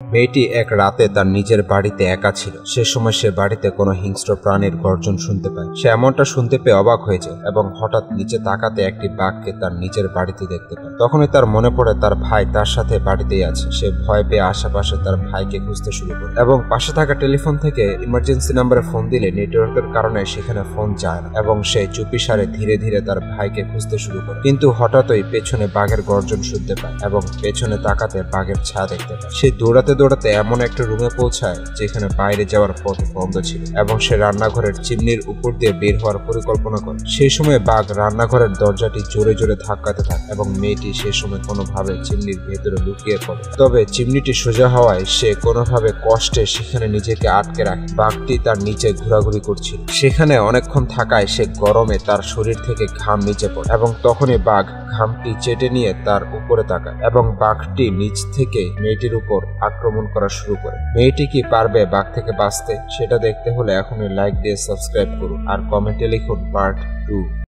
মেয়েটি এক রাতে তার নিজের বাড়িতে একা ছিল। সে সময় সে বাড়িতে কোনো হিংস্র প্রাণীর গর্জন শুনতে পায়। সে এমনটা শুনতে পেয়ে অবাক হয়ে যায় এবং হঠাৎ নিচে তাকাতে একটি বাঘকে তার নিজের বাড়িতে দেখতে পায়। তখনই তার মনে পড়ে তার ভাই তার সাথে বাড়িতেই আছে। সে ভয় পেয়ে আশেপাশে তার ভাইকে খুঁজতে শুরু করে এবং পাশে থাকা টেলিফোন থেকে ইমার্জেন্সি নাম্বারে ফোন দিলে নেটওয়ার্কের কারণে সেখানে ফোন যায় না এবং সে চুপিসারে ধীরে ধীরে তার ভাইকে খুঁজতে শুরু করে। কিন্তু হঠাৎই পেছনে বাঘের গর্জন শুনতে পায় এবং পেছনে তাকাতে বাঘের ছায়া দেখতে পায়। সে দৌড়াতে দৌড়াতে এমন একটা রুমে পৌঁছায় যেখানে বাইরে যাওয়ার পথ বন্ধ ছিল এবং সে রান্নাঘরের চিমনির উপর দিয়ে বের হওয়ার পরিকল্পনা করে। সেই সময় বাঘ রান্নাঘরের দরজাটি জোরে জোরে ধাক্কাতে থাকে এবং মেয়েটি সেই সময় কোনোভাবে চিমনির ভেতরে লুকিয়ে পড়ে। তবে চিমনিটি সোজা হওয়ায় সে কোনোভাবে কষ্টে সেখানে নিজেকে আটকে রাখে। বাঘটি তার নিচে ঘোরাঘুরি করছিল। সেখানে অনেকক্ষণ থাকায় সে গরমে তার শরীর থেকে ঘাম নিচে পড়ে এবং তখনই বাঘ ঘামটি চেটে নিয়ে তার উপরে তাকায় এবং বাঘটি নিচ থেকে মেয়েটির উপর আক্রমণ করা শুরু করে। মেয়েটি কি পারবে বাঘ থেকে বাঁচতে? সেটা দেখতে হলে এখনই লাইক দিয়ে সাবস্ক্রাইব করুন আর কমেন্টে লিখুন পার্ট 2।